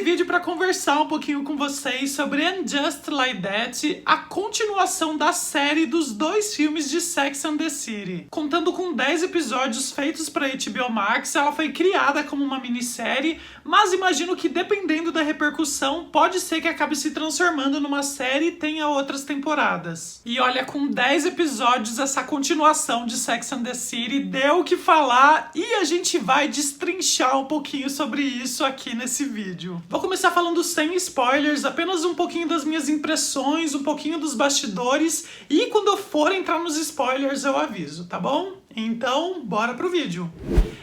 vídeo para conversar um pouquinho com vocês sobre And Just Like That, a continuação da série dos 2 filmes de Sex and the City. Contando com 10 episódios feitos para HBO Max, ela foi criada como uma minissérie, mas imagino que dependendo da repercussão, pode ser que acabe se transformando numa série e tenha outras temporadas. E olha, com 10 episódios, essa continuação de Sex and the City deu o que falar e a gente vai destrinchar um pouquinho sobre isso aqui nesse vídeo. Vou começar falando sem spoilers, apenas um pouquinho das minhas impressões, um pouquinho dos bastidores, e quando eu for entrar nos spoilers eu aviso, tá bom? Então, bora pro vídeo.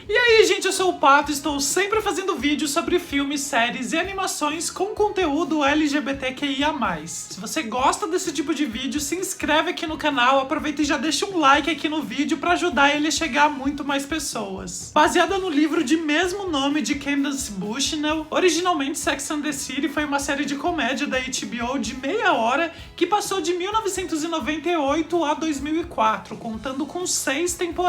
E aí, gente, eu sou o Pato, estou sempre fazendo vídeos sobre filmes, séries e animações com conteúdo LGBTQIA+. Se você gosta desse tipo de vídeo, se inscreve aqui no canal, aproveita e já deixa um like aqui no vídeo para ajudar ele a chegar a muito mais pessoas. Baseada no livro de mesmo nome de Candace Bushnell, originalmente Sex and the City foi uma série de comédia da HBO de meia hora que passou de 1998 a 2004, contando com 6 temporadas.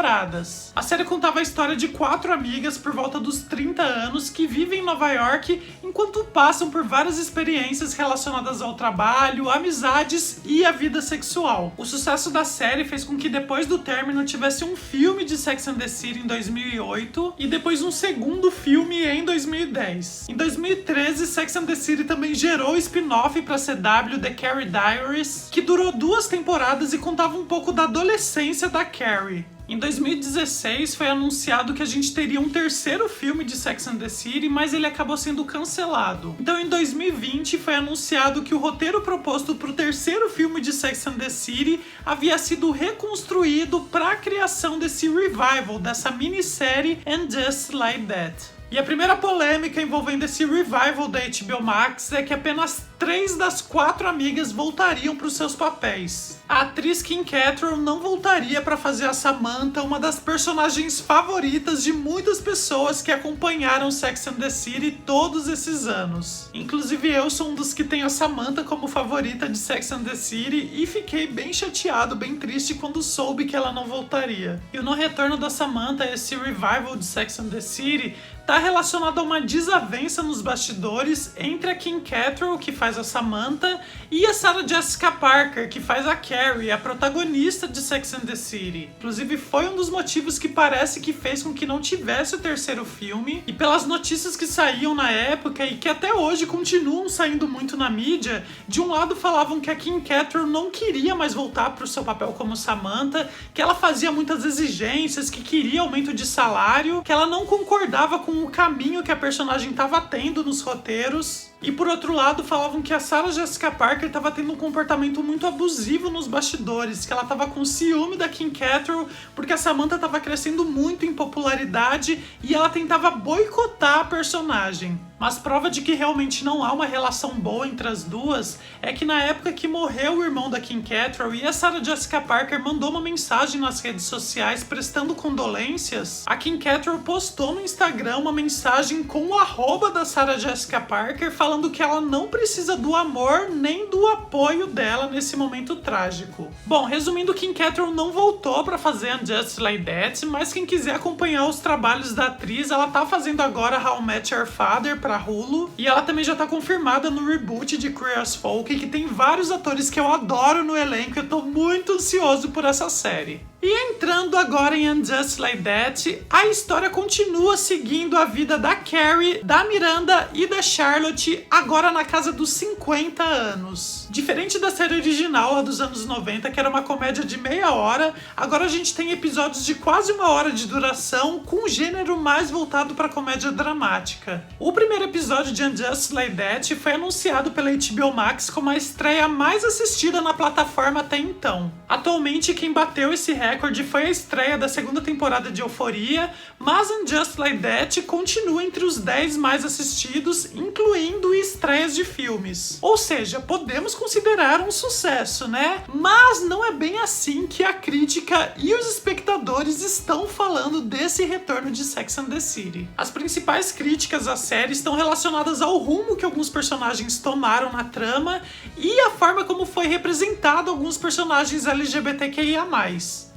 A série contava a história de 4 amigas por volta dos 30 anos que vivem em Nova York enquanto passam por várias experiências relacionadas ao trabalho, amizades e a vida sexual. O sucesso da série fez com que depois do término tivesse um filme de Sex and the City em 2008 e depois um segundo filme em 2010. Em 2013, Sex and the City também gerou o spin-off para a CW The Carrie Diaries, que durou 2 temporadas e contava um pouco da adolescência da Carrie. Em 2016 foi anunciado que a gente teria um terceiro filme de Sex and the City, mas ele acabou sendo cancelado. Então em 2020 foi anunciado que o roteiro proposto para o terceiro filme de Sex and the City havia sido reconstruído para a criação desse revival, dessa minissérie And Just Like That. E a primeira polêmica envolvendo esse revival da HBO Max é que apenas 3 das 4 amigas voltariam para os seus papéis. A atriz Kim Cattrall não voltaria para fazer a Samantha, uma das personagens favoritas de muitas pessoas que acompanharam Sex and the City todos esses anos. Inclusive eu sou um dos que tem a Samantha como favorita de Sex and the City e fiquei bem chateado, bem triste quando soube que ela não voltaria. E o não retorno da Samantha a esse revival de Sex and the City tá relacionado a uma desavença nos bastidores entre a Kim Cattrall, que faz a Samantha, e a Sarah Jessica Parker, que faz a Carrie, a protagonista de Sex and the City. Inclusive foi um dos motivos que parece que fez com que não tivesse o terceiro filme, e pelas notícias que saíam na época e que até hoje continuam saindo muito na mídia, de um lado falavam que a Kim Cattrall não queria mais voltar para o seu papel como Samantha, que ela fazia muitas exigências, que queria aumento de salário, que ela não concordava com o caminho que a personagem estava tendo nos roteiros. E por outro lado, falavam que a Sarah Jessica Parker estava tendo um comportamento muito abusivo nos bastidores, que ela estava com ciúme da Kim Cattrall porque a Samantha estava crescendo muito em popularidade e ela tentava boicotar a personagem. Mas prova de que realmente não há uma relação boa entre as duas é que na época que morreu o irmão da Kim Cattrall e a Sarah Jessica Parker mandou uma mensagem nas redes sociais prestando condolências, a Kim Cattrall postou no Instagram uma mensagem com o arroba da Sarah Jessica Parker falando que ela não precisa do amor nem do apoio dela nesse momento trágico. Bom, resumindo, Kim Cattrall não voltou para fazer And Just Like That, mas quem quiser acompanhar os trabalhos da atriz, ela tá fazendo agora How I Met Your Father para Hulu, e ela também já tá confirmada no reboot de Queer as Folk, que tem vários atores que eu adoro no elenco, eu tô muito ansioso por essa série. E entrando agora em And Just Like That, a história continua seguindo a vida da Carrie, da Miranda e da Charlotte, agora na casa dos 50 anos. Diferente da série original, a dos anos 90, que era uma comédia de meia hora, agora a gente tem episódios de quase 1 hora de duração, com um gênero mais voltado para comédia dramática. O primeiro episódio de And Just Like That foi anunciado pela HBO Max como a estreia mais assistida na plataforma até então. Atualmente, quem bateu esse recorde foi a estreia da 2ª temporada de Euphoria, mas And Just Like That continua entre os 10 mais assistidos, incluindo estreias de filmes. Ou seja, podemos considerar um sucesso, né? Mas não é bem assim que a crítica e os espectadores estão falando desse retorno de Sex and the City. As principais críticas à série estão relacionadas ao rumo que alguns personagens tomaram na trama e a forma como foi representado alguns personagens LGBTQIA+.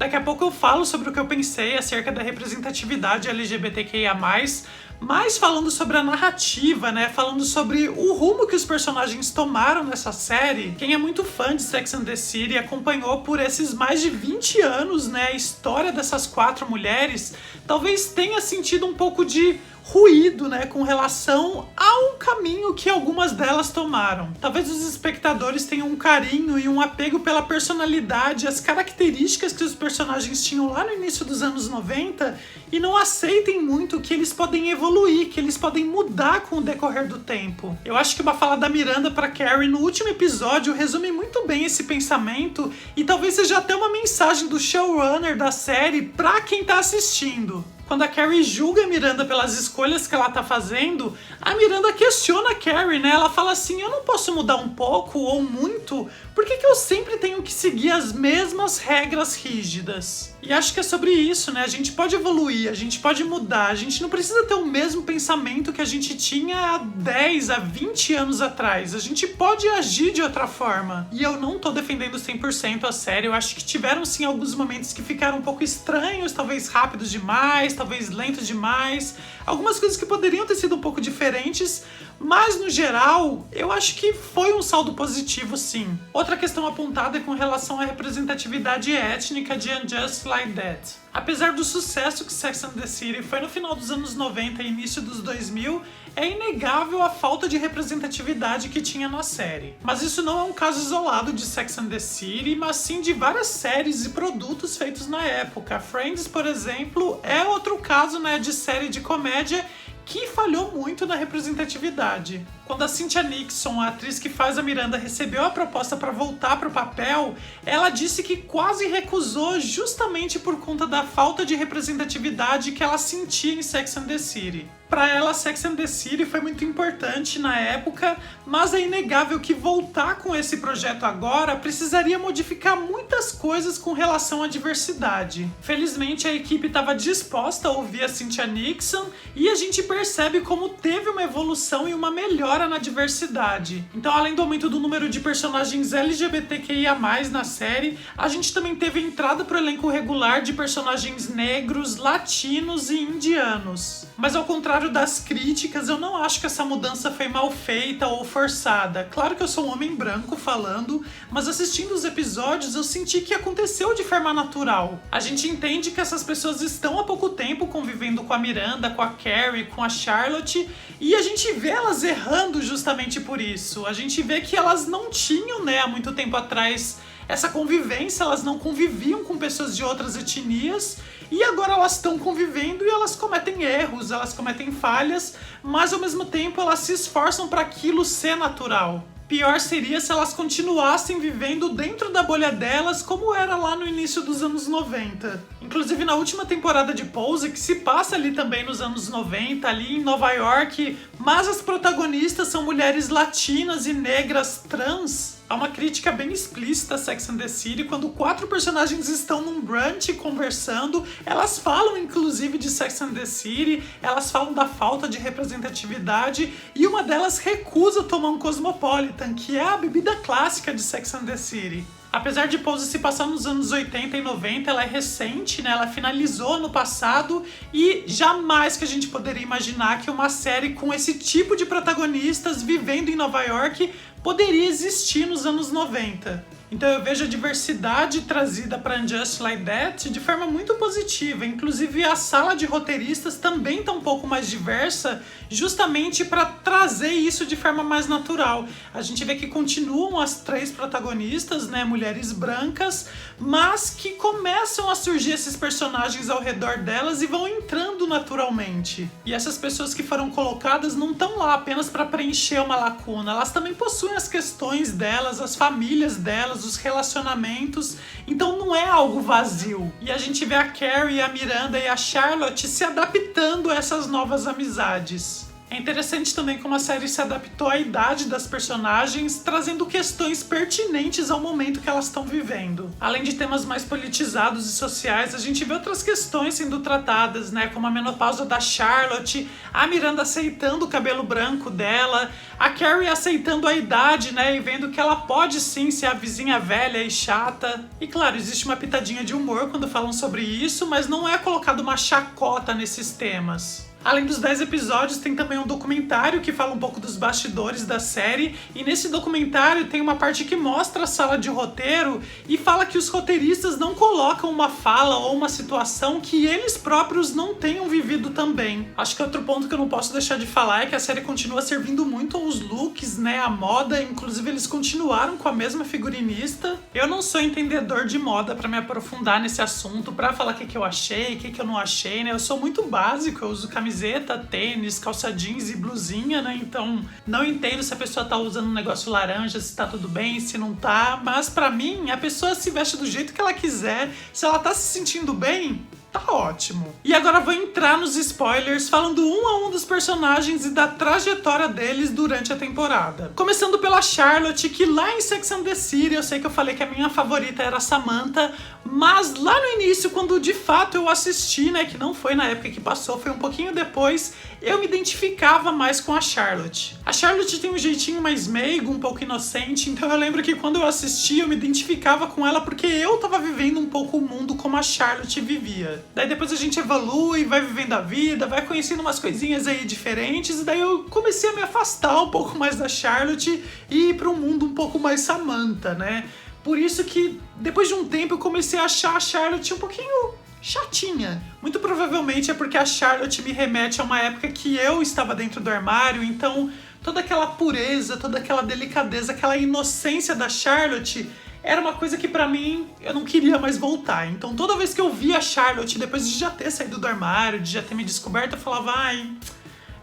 Daqui a pouco eu falo sobre o que eu pensei acerca da representatividade LGBTQIA+, mas falando sobre a narrativa, né? Falando sobre o rumo que os personagens tomaram nessa série. Quem é muito fã de Sex and the City acompanhou por esses mais de 20 anos, né, a história dessas 4 mulheres, talvez tenha sentido um pouco de ruído, né, com relação ao caminho que algumas delas tomaram. Talvez os espectadores tenham um carinho e um apego pela personalidade, as características que os personagens tinham lá no início dos anos 90 e não aceitem muito que eles podem evoluir, que eles podem mudar com o decorrer do tempo. Eu acho que uma fala da Miranda pra Carrie no último episódio resume muito bem esse pensamento e talvez seja até uma mensagem do showrunner da série pra quem tá assistindo. Quando a Carrie julga a Miranda pelas escolhas que ela tá fazendo, a Miranda questiona a Carrie, né? Ela fala assim, eu não posso mudar um pouco ou muito, por que eu sempre tenho que seguir as mesmas regras rígidas? E acho que é sobre isso, né? A gente pode evoluir, a gente pode mudar, a gente não precisa ter o mesmo pensamento que a gente tinha há 10, há 20 anos atrás. A gente pode agir de outra forma. E eu não tô defendendo 100% a série, eu acho que tiveram sim alguns momentos que ficaram um pouco estranhos, talvez rápidos demais, talvez lentos demais, algumas coisas que poderiam ter sido um pouco diferentes, mas no geral, eu acho que foi um saldo positivo sim. Outra questão apontada é com relação à representatividade étnica de And Just Like That. Apesar do sucesso que Sex and the City foi no final dos anos 90 e início dos 2000, é inegável a falta de representatividade que tinha na série. Mas isso não é um caso isolado de Sex and the City, mas sim de várias séries e produtos feitos na época. Friends, por exemplo, é outro caso, né, de série de comédia que falhou muito na representatividade. Quando a Cynthia Nixon, a atriz que faz a Miranda, recebeu a proposta para voltar para o papel, ela disse que quase recusou justamente por conta da falta de representatividade que ela sentia em Sex and the City. Para ela, Sex and the City foi muito importante na época, mas é inegável que voltar com esse projeto agora precisaria modificar muitas coisas com relação à diversidade. Felizmente, a equipe estava disposta a ouvir a Cynthia Nixon e a gente percebe como teve uma evolução e uma melhora na diversidade. Então, além do aumento do número de personagens LGBTQIA+, na série, a gente também teve entrada para o elenco regular de personagens negros, latinos e indianos. Mas ao contrário das críticas, eu não acho que essa mudança foi mal feita ou forçada. Claro que eu sou um homem branco falando, mas assistindo os episódios eu senti que aconteceu de forma natural. A gente entende que essas pessoas estão há pouco tempo convivendo com a Miranda, com a Carrie, com a Charlotte, e a gente vê elas errando justamente por isso. A gente vê que elas não tinham, né, há muito tempo atrás essa convivência, elas não conviviam com pessoas de outras etnias, e agora elas estão convivendo e elas cometem erros, elas cometem falhas, mas ao mesmo tempo elas se esforçam para aquilo ser natural. Pior seria se elas continuassem vivendo dentro da bolha delas como era lá no início dos anos 90. Inclusive na última temporada de Pose, que se passa ali também nos anos 90, ali em Nova York, mas as protagonistas são mulheres latinas e negras trans. Há uma crítica bem explícita a Sex and the City quando 4 personagens estão num brunch conversando. Elas falam inclusive de Sex and the City, elas falam da falta de representatividade e uma delas recusa tomar um Cosmopolitan, que é a bebida clássica de Sex and the City. Apesar de Pose se passar nos anos 80 e 90, ela é recente, né? Ela finalizou no passado e jamais que a gente poderia imaginar que uma série com esse tipo de protagonistas vivendo em Nova York poderia existir nos anos 90. Então eu vejo a diversidade trazida para And Just Like That de forma muito positiva. Inclusive a sala de roteiristas também está um pouco mais diversa, justamente para trazer isso de forma mais natural. A gente vê que continuam as 3 protagonistas, né, mulheres brancas, mas que começam a surgir esses personagens ao redor delas e vão entrando naturalmente. E essas pessoas que foram colocadas não estão lá apenas para preencher uma lacuna, elas também possuem as questões delas, as famílias delas, os relacionamentos, então não é algo vazio. E a gente vê a Carrie, a Miranda e a Charlotte se adaptando a essas novas amizades. É interessante também como a série se adaptou à idade das personagens, trazendo questões pertinentes ao momento que elas estão vivendo. Além de temas mais politizados e sociais, a gente vê outras questões sendo tratadas, né? Como a menopausa da Charlotte, a Miranda aceitando o cabelo branco dela, a Carrie aceitando a idade, né? E vendo que ela pode sim ser a vizinha velha e chata. E claro, existe uma pitadinha de humor quando falam sobre isso, mas não é colocado uma chacota nesses temas. Além dos 10 episódios, tem também um documentário que fala um pouco dos bastidores da série, e nesse documentário tem uma parte que mostra a sala de roteiro e fala que os roteiristas não colocam uma fala ou uma situação que eles próprios não tenham vivido também. Acho que outro ponto que eu não posso deixar de falar é que a série continua servindo muito aos looks, né, a moda, inclusive eles continuaram com a mesma figurinista. Eu não sou entendedor de moda pra me aprofundar nesse assunto, pra falar o que eu achei, o que eu não achei, né, eu sou muito básico, eu uso camiseta, tênis, calça jeans e blusinha, né? Então não entendo se a pessoa tá usando um negócio laranja, se tá tudo bem, se não tá. Mas pra mim, a pessoa se veste do jeito que ela quiser. Se ela tá se sentindo bem, tá ótimo. E agora vou entrar nos spoilers falando um a um dos personagens e da trajetória deles durante a temporada. Começando pela Charlotte, que lá em Sex and the City, eu sei que eu falei que a minha favorita era a Samantha, mas lá no início, quando de fato eu assisti, né, que não foi na época que passou, foi um pouquinho depois, eu me identificava mais com a Charlotte. A Charlotte tem um jeitinho mais meigo, um pouco inocente, então eu lembro que quando eu assisti, eu me identificava com ela porque eu tava vivendo um pouco o mundo como a Charlotte vivia. Daí depois a gente evolui, vai vivendo a vida, vai conhecendo umas coisinhas aí diferentes, e daí eu comecei a me afastar um pouco mais da Charlotte e ir para um mundo um pouco mais Samantha, né? Por isso que depois de um tempo eu comecei a achar a Charlotte um pouquinho chatinha. Muito provavelmente é porque a Charlotte me remete a uma época que eu estava dentro do armário, então toda aquela pureza, toda aquela delicadeza, aquela inocência da Charlotte era uma coisa que pra mim eu não queria mais voltar. Então toda vez que eu via a Charlotte, depois de já ter saído do armário, de já ter me descoberto, eu falava, ai,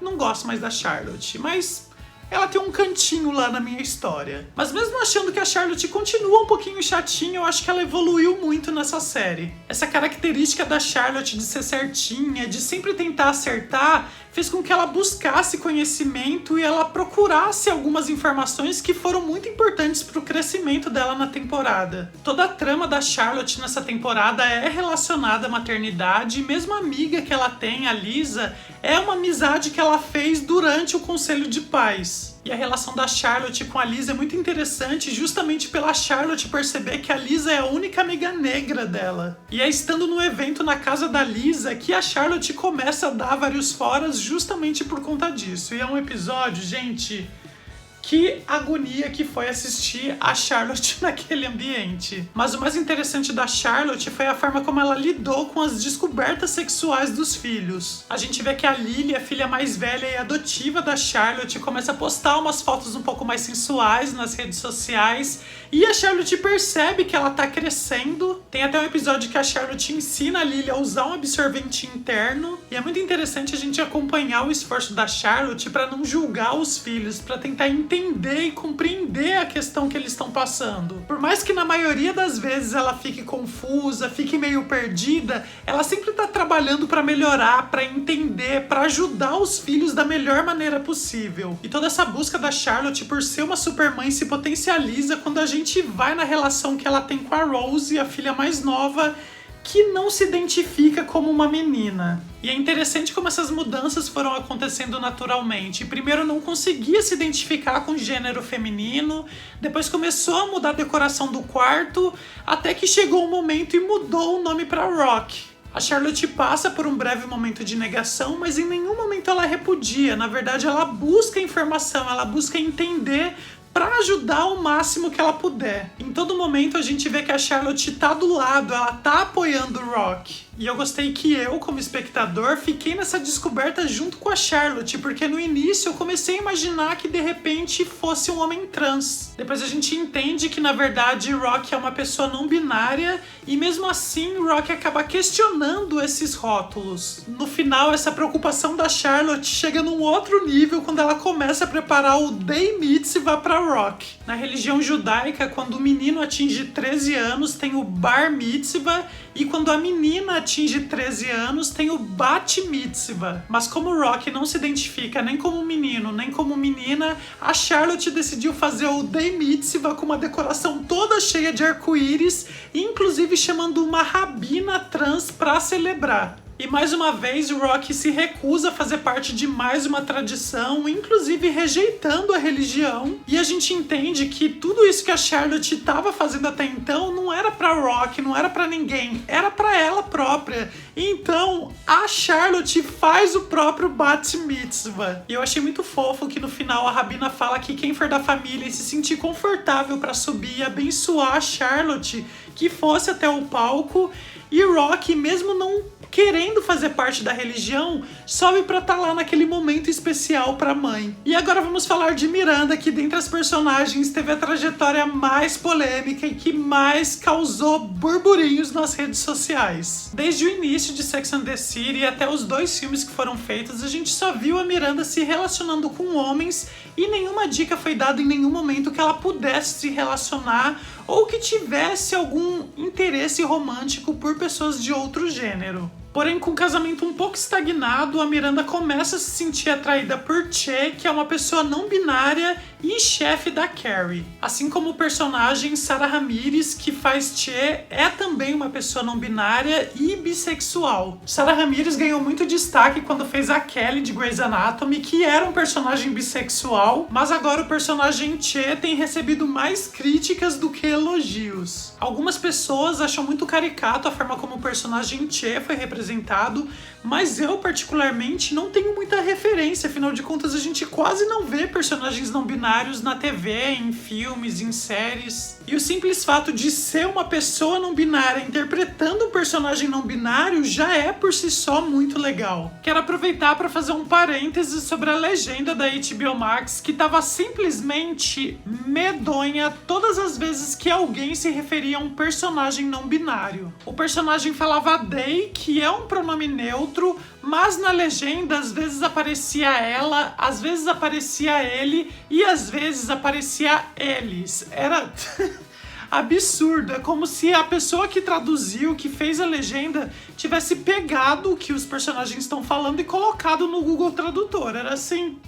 não gosto mais da Charlotte. Mas ela tem um cantinho lá na minha história. Mas mesmo achando que a Charlotte continua um pouquinho chatinha, eu acho que ela evoluiu muito nessa série. Essa característica da Charlotte de ser certinha, de sempre tentar acertar, fez com que ela buscasse conhecimento e ela procurasse algumas informações que foram muito importantes para o crescimento dela na temporada. Toda a trama da Charlotte nessa temporada é relacionada à maternidade, e mesmo a amiga que ela tem, a Lisa, é uma amizade que ela fez durante o Conselho de Pais. E a relação da Charlotte com a Lisa é muito interessante justamente pela Charlotte perceber que a Lisa é a única amiga negra dela. E é estando no evento na casa da Lisa que a Charlotte começa a dar vários foras justamente por conta disso. E é um episódio, gente, que agonia que foi assistir a Charlotte naquele ambiente. Mas o mais interessante da Charlotte foi a forma como ela lidou com as descobertas sexuais dos filhos. A gente vê que a Lily, a filha mais velha e adotiva da Charlotte, começa a postar umas fotos um pouco mais sensuais nas redes sociais, e a Charlotte percebe que ela tá crescendo. Tem até um episódio que a Charlotte ensina a Lily a usar um absorvente interno, e é muito interessante a gente acompanhar o esforço da Charlotte para não julgar os filhos, para tentar entender e compreender a questão que eles estão passando. Por mais que na maioria das vezes ela fique confusa, fique meio perdida, ela sempre tá trabalhando para melhorar, para entender, para ajudar os filhos da melhor maneira possível. E toda essa busca da Charlotte por ser uma supermãe se potencializa quando a gente vai na relação que ela tem com a Rose, a filha mais nova, que não se identifica como uma menina. E é interessante como essas mudanças foram acontecendo naturalmente. Primeiro não conseguia se identificar com o gênero feminino, depois começou a mudar a decoração do quarto, até que chegou um momento e mudou o nome para Rock. A Charlotte passa por um breve momento de negação, mas em nenhum momento ela repudia. Na verdade, ela busca informação, ela busca entender para ajudar o máximo que ela puder. Em todo momento a gente vê que a Charlotte tá do lado, ela tá apoiando o Rock. E eu gostei que eu, como espectador, fiquei nessa descoberta junto com a Charlotte, porque no início eu comecei a imaginar que de repente fosse um homem trans. Depois a gente entende que na verdade Rock é uma pessoa não binária, e mesmo assim Rock acaba questionando esses rótulos. No final, essa preocupação da Charlotte chega num outro nível quando ela começa a preparar o Day Mitzvah para Rock. Na religião judaica, quando o menino atinge 13 anos, tem o Bar Mitzvah, E quando a menina atinge 13 anos, tem o Bat Mitzvah. Mas como o Rock não se identifica nem como menino, nem como menina, a Charlotte decidiu fazer o Day Mitzvah com uma decoração toda cheia de arco-íris, inclusive chamando uma rabina trans pra celebrar. E mais uma vez o Rock se recusa a fazer parte de mais uma tradição, inclusive rejeitando a religião. E a gente entende que tudo isso que a Charlotte estava fazendo até então não era pra Rock, não era pra ninguém, era pra ela própria. Então a Charlotte faz o próprio Bat Mitzvah. E eu achei muito fofo que no final a rabina fala que quem for da família e se sentir confortável pra subir e abençoar a Charlotte, que fosse até o palco. E Rock, mesmo não querendo fazer parte da religião, sobe pra estar lá naquele momento especial pra mãe. E agora vamos falar de Miranda, que dentre as personagens teve a trajetória mais polêmica e que mais causou burburinhos nas redes sociais. Desde o início de Sex and the City até os 2 filmes que foram feitos, a gente só viu a Miranda se relacionando com homens e nenhuma dica foi dada em nenhum momento que ela pudesse se relacionar ou que tivesse algum interesse romântico por pessoas de outro gênero. Porém, com o casamento um pouco estagnado, a Miranda começa a se sentir atraída por Che, que é uma pessoa não binária e chefe da Carrie. Assim como o personagem Sarah Ramirez, que faz Che, é também uma pessoa não binária e bissexual. Sarah Ramirez ganhou muito destaque quando fez a Kelly de Grey's Anatomy, que era um personagem bissexual, mas agora o personagem Che tem recebido mais críticas do que elogios. Algumas pessoas acham muito caricato a forma como o personagem Che foi representado, mas eu particularmente não tenho muita referência, afinal de contas a gente quase não vê personagens não binários na TV, em filmes, em séries. E o simples fato de ser uma pessoa não binária interpretando um personagem não binário já é por si só muito legal. Quero aproveitar para fazer um parêntese sobre a legenda da HBO Max, que estava simplesmente medonha todas as vezes que alguém se referia a um personagem não binário. O personagem falava they, que é um pronome neutro, mas na legenda às vezes aparecia ela, às vezes aparecia ele e às vezes aparecia eles. Era absurdo, é como se a pessoa que traduziu, que fez a legenda, tivesse pegado o que os personagens estão falando e colocado no Google Tradutor. Era assim,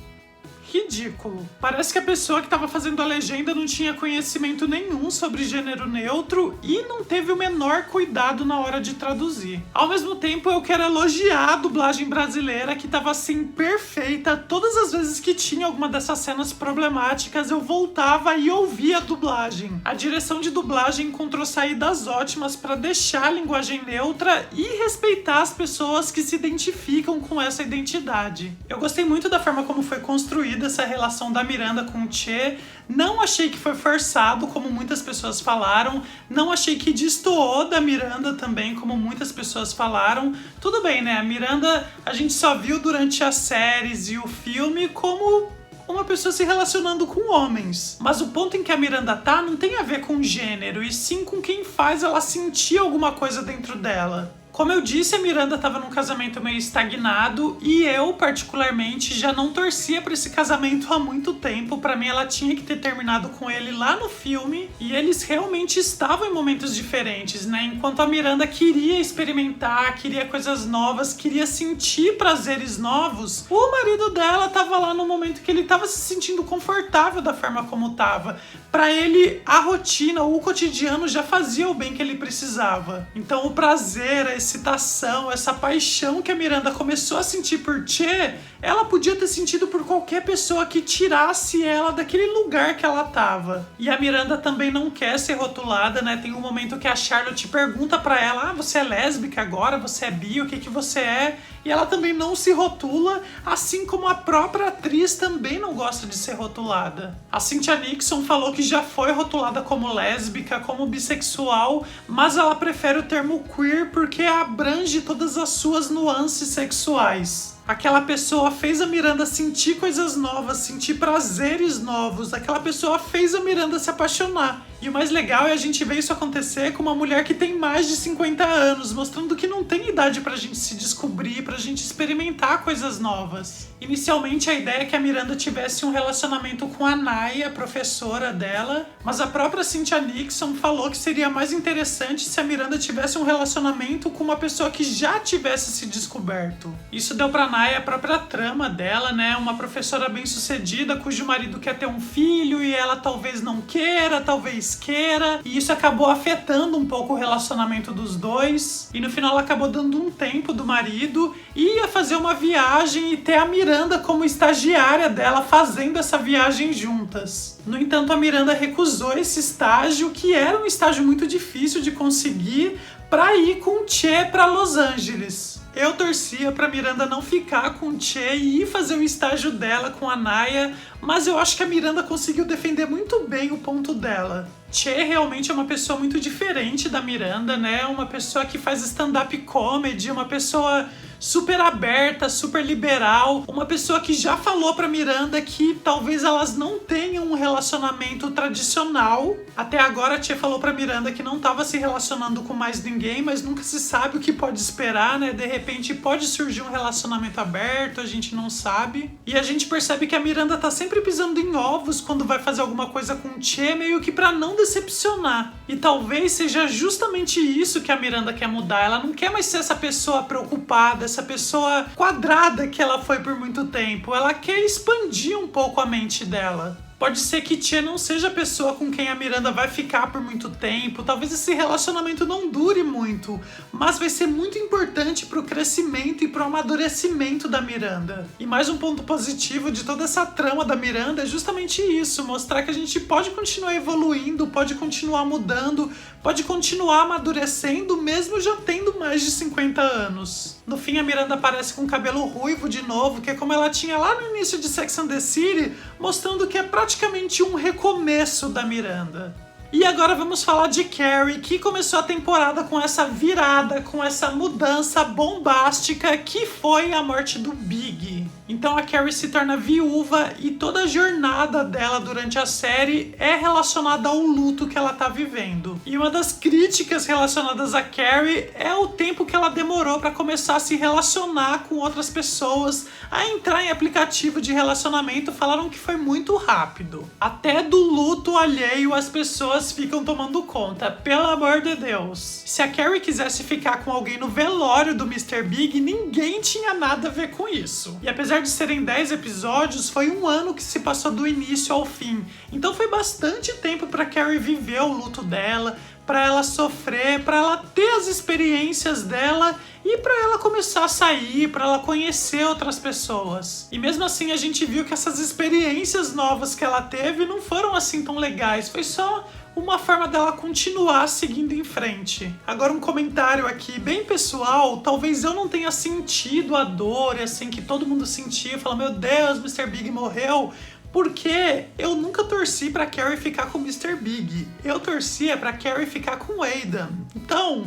ridículo. Parece que a pessoa que estava fazendo a legenda não tinha conhecimento nenhum sobre gênero neutro e não teve o menor cuidado na hora de traduzir. Ao mesmo tempo, eu quero elogiar a dublagem brasileira, que estava assim perfeita. Todas as vezes que tinha alguma dessas cenas problemáticas, eu voltava e ouvia a dublagem. A direção de dublagem encontrou saídas ótimas para deixar a linguagem neutra e respeitar as pessoas que se identificam com essa identidade. Eu gostei muito da forma como foi construída essa relação da Miranda com o Che. Não achei que foi forçado, como muitas pessoas falaram. Não achei que destoou da Miranda também, como muitas pessoas falaram. Tudo bem, né? A Miranda a gente só viu durante as séries e o filme como uma pessoa se relacionando com homens. Mas o ponto em que a Miranda tá não tem a ver com gênero, e sim com quem faz ela sentir alguma coisa dentro dela. Como eu disse, a Miranda estava num casamento meio estagnado e eu, particularmente, já não torcia para esse casamento há muito tempo. Para mim, ela tinha que ter terminado com ele lá no filme e eles realmente estavam em momentos diferentes, né? Enquanto a Miranda queria experimentar, queria coisas novas, queria sentir prazeres novos, o marido dela estava lá no momento que ele estava se sentindo confortável da forma como estava. Para ele, a rotina, o cotidiano já fazia o bem que ele precisava. Então, o prazer, a excitação, essa paixão que a Miranda começou a sentir por Che, ela podia ter sentido por qualquer pessoa que tirasse ela daquele lugar que ela tava. E a Miranda também não quer ser rotulada, né? Tem um momento que a Charlotte pergunta pra ela: você é lésbica agora? Você é bi? O que você é? E ela também não se rotula, assim como a própria atriz também não gosta de ser rotulada. A Cynthia Nixon falou que já foi rotulada como lésbica, como bissexual, mas ela prefere o termo queer porque abrange todas as suas nuances sexuais. Aquela pessoa fez a Miranda sentir coisas novas, sentir prazeres novos. Aquela pessoa fez a Miranda se apaixonar. E o mais legal é a gente ver isso acontecer com uma mulher que tem mais de 50 anos, mostrando que não tem idade pra gente se descobrir, pra gente experimentar coisas novas. Inicialmente a ideia é que a Miranda tivesse um relacionamento com a Naya, a professora dela, mas a própria Cynthia Nixon falou que seria mais interessante se a Miranda tivesse um relacionamento com uma pessoa que já tivesse se descoberto. Isso deu pra Naya a própria trama dela, né? Uma professora bem-sucedida cujo marido quer ter um filho e ela talvez não queira, talvez queira, e isso acabou afetando um pouco o relacionamento dos dois, e no final ela acabou dando um tempo do marido e ia fazer uma viagem e ter a Miranda como estagiária dela fazendo essa viagem juntas. No entanto, a Miranda recusou esse estágio, que era um estágio muito difícil de conseguir, para ir com o Che para Los Angeles. Eu torcia pra Miranda não ficar com o Che e ir fazer o estágio dela com a Naya, mas eu acho que a Miranda conseguiu defender muito bem o ponto dela. Che realmente é uma pessoa muito diferente da Miranda, né? Uma pessoa que faz stand-up comedy, uma pessoa super aberta, super liberal, uma pessoa que já falou pra Miranda que talvez elas não tenham um relacionamento tradicional. Até agora a Che falou pra Miranda que não estava se relacionando com mais ninguém, mas nunca se sabe o que pode esperar, né? De repente pode surgir um relacionamento aberto, a gente não sabe. E a gente percebe que a Miranda tá sempre pisando em ovos quando vai fazer alguma coisa com o Che, meio que pra não decepcionar. E talvez seja justamente isso que a Miranda quer mudar. Ela não quer mais ser essa pessoa preocupada, essa pessoa quadrada que ela foi por muito tempo. Ela quer expandir um pouco a mente dela. Pode ser que Che não seja a pessoa com quem a Miranda vai ficar por muito tempo, talvez esse relacionamento não dure muito, mas vai ser muito importante pro crescimento e pro amadurecimento da Miranda. E mais um ponto positivo de toda essa trama da Miranda é justamente isso, mostrar que a gente pode continuar evoluindo, pode continuar mudando, pode continuar amadurecendo, mesmo já tendo mais de 50 anos. No fim, a Miranda aparece com cabelo ruivo de novo, que é como ela tinha lá no início de Sex and the City, mostrando que é praticamente um recomeço da Miranda. E agora vamos falar de Carrie, que começou a temporada com essa virada, com essa mudança bombástica que foi a morte do Big. Então a Carrie se torna viúva e toda a jornada dela durante a série é relacionada ao luto que ela tá vivendo. E uma das críticas relacionadas a Carrie é o tempo que ela demorou para começar a se relacionar com outras pessoas, a entrar em aplicativo de relacionamento. Falaram que foi muito rápido. Até do luto alheio as pessoas ficam tomando conta, pelo amor de Deus. Se a Carrie quisesse ficar com alguém no velório do Mr. Big, ninguém tinha nada a ver com isso. E apesar de serem 10 episódios, foi um ano que se passou do início ao fim. Então foi bastante tempo para Carrie viver o luto dela, para ela sofrer, para ela ter as experiências dela e para ela começar a sair, para ela conhecer outras pessoas. E mesmo assim a gente viu que essas experiências novas que ela teve não foram assim tão legais, foi só uma forma dela continuar seguindo em frente. Agora um comentário aqui bem pessoal, talvez eu não tenha sentido a dor assim que todo mundo sentiu, fala, meu Deus, Mr. Big morreu, porque eu nunca torci pra Carrie ficar com o Mr. Big. Eu torcia pra Carrie ficar com o Aidan. Então,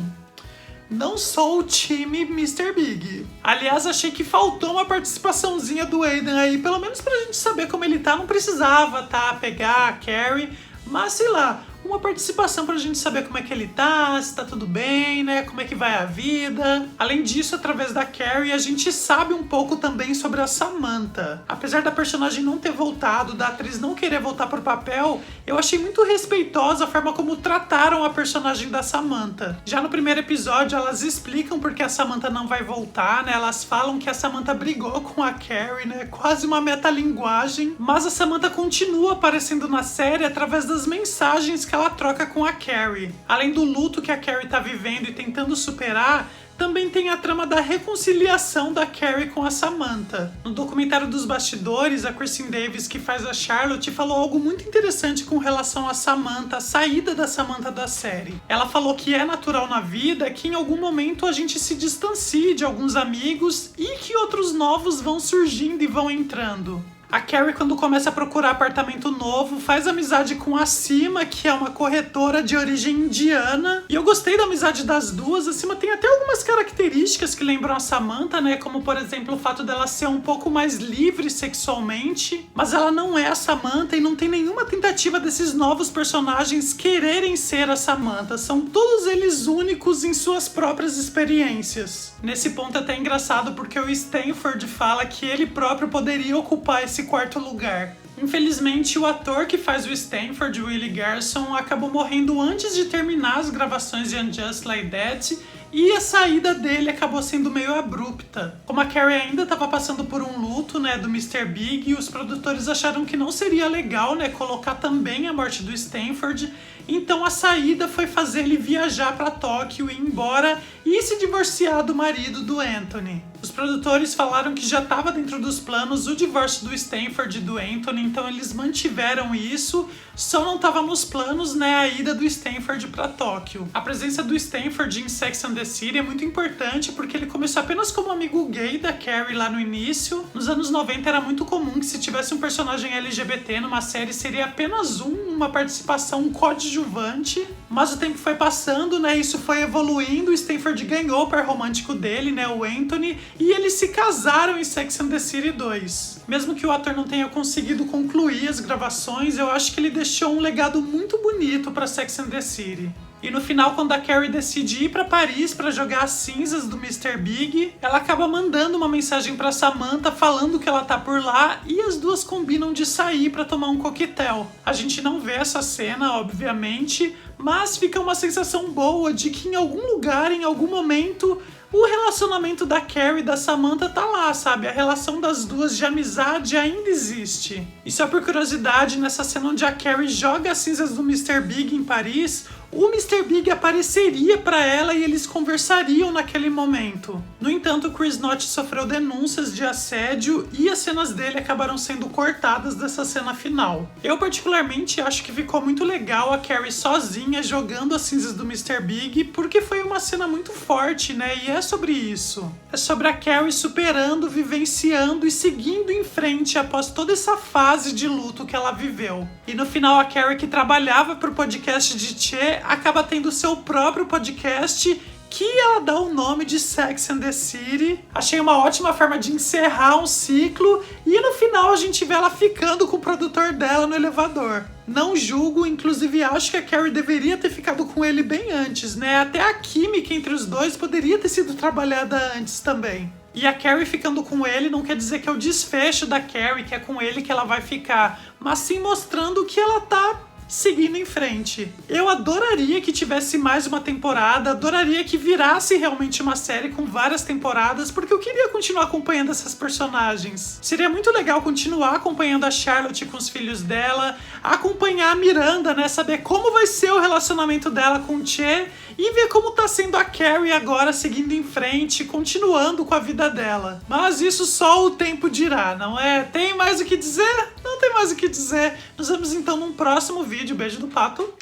não sou o time Mr. Big. Aliás, achei que faltou uma participaçãozinha do Aidan aí, pelo menos pra gente saber como ele tá. Não precisava, tá, pegar a Carrie, mas sei lá, uma participação pra gente saber como é que ele tá, se tá tudo bem, né, como é que vai a vida. Além disso, através da Carrie, a gente sabe um pouco também sobre a Samantha. Apesar da personagem não ter voltado, da atriz não querer voltar pro papel, eu achei muito respeitosa a forma como trataram a personagem da Samantha. Já no primeiro episódio, elas explicam porque a Samantha não vai voltar, né, elas falam que a Samantha brigou com a Carrie, né, quase uma metalinguagem, mas a Samantha continua aparecendo na série através das mensagens que ela troca com a Carrie. Além do luto que a Carrie tá vivendo e tentando superar, também tem a trama da reconciliação da Carrie com a Samantha. No documentário dos bastidores, a Kristen Davis, que faz a Charlotte, falou algo muito interessante com relação a Samantha, a saída da Samantha da série. Ela falou que é natural na vida que em algum momento a gente se distancie de alguns amigos e que outros novos vão surgindo e vão entrando. A Carrie, quando começa a procurar apartamento novo, faz amizade com a Seema, que é uma corretora de origem indiana. E eu gostei da amizade das duas. A Seema tem até algumas características que lembram a Samantha, né? Como, por exemplo, o fato dela ser um pouco mais livre sexualmente. Mas ela não é a Samantha e não tem nenhuma tentativa desses novos personagens quererem ser a Samantha. São todos eles únicos em suas próprias experiências. Nesse ponto é até engraçado porque o Stanford fala que ele próprio poderia ocupar esse quarto lugar. Infelizmente, o ator que faz o Stanford, Willie Garson, acabou morrendo antes de terminar as gravações de And Just Like That, e a saída dele acabou sendo meio abrupta. Como a Carrie ainda estava passando por um luto, né, do Mr. Big, os produtores acharam que não seria legal, né, colocar também a morte do Stanford, então a saída foi fazer ele viajar para Tóquio, ir embora e se divorciar do marido do Anthony. Os produtores falaram que já estava dentro dos planos o divórcio do Stanford e do Anthony, então eles mantiveram isso, só não estava nos planos, né, a ida do Stanford para Tóquio. A presença do Stanford em Sex and the City é muito importante porque ele começou apenas como amigo gay da Carrie lá no início. Nos anos 90 era muito comum que se tivesse um personagem LGBT numa série seria apenas uma participação coadjuvante. Mas o tempo foi passando, né, isso foi evoluindo, o Stanford ganhou o par romântico dele, né, o Anthony, e eles se casaram em Sex and the City 2. Mesmo que o ator não tenha conseguido concluir as gravações, eu acho que ele deixou um legado muito bonito para Sex and the City. E no final, quando a Carrie decide ir para Paris para jogar as cinzas do Mr. Big, ela acaba mandando uma mensagem para Samantha falando que ela tá por lá e as duas combinam de sair para tomar um coquetel. A gente não vê essa cena, obviamente, mas fica uma sensação boa de que em algum lugar, em algum momento, o relacionamento da Carrie e da Samantha tá lá, sabe? A relação das duas de amizade ainda existe. E só por curiosidade, nessa cena onde a Carrie joga as cinzas do Mr. Big em Paris, o Mr. Big apareceria para ela e eles conversariam naquele momento. No entanto, Chris Knott sofreu denúncias de assédio e as cenas dele acabaram sendo cortadas dessa cena final. Eu particularmente acho que ficou muito legal a Carrie sozinha jogando as cinzas do Mr. Big, porque foi uma cena muito forte, né? E é sobre isso. É sobre a Carrie superando, vivenciando e seguindo em frente após toda essa fase de luto que ela viveu. E no final, a Carrie, que trabalhava pro podcast de Che, acaba tendo seu próprio podcast que ela dá o nome de Sex and the City. Achei uma ótima forma de encerrar um ciclo e no final a gente vê ela ficando com o produtor dela no elevador. Não julgo, inclusive acho que a Carrie deveria ter ficado com ele bem antes, né? Até a química entre os dois poderia ter sido trabalhada antes também. E a Carrie ficando com ele não quer dizer que é o desfecho da Carrie, que é com ele que ela vai ficar, mas sim mostrando que ela tá seguindo em frente. Eu adoraria que tivesse mais uma temporada, adoraria que virasse realmente uma série com várias temporadas, porque eu queria continuar acompanhando essas personagens. Seria muito legal continuar acompanhando a Charlotte com os filhos dela, acompanhar a Miranda, né, saber como vai ser o relacionamento dela com o Che e ver como tá sendo a Carrie agora seguindo em frente, continuando com a vida dela. Mas isso só o tempo dirá, não é? Tem mais o que dizer? Não tem mais o que dizer. Nos vemos então num próximo vídeo. Beijo do Pato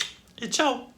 e tchau!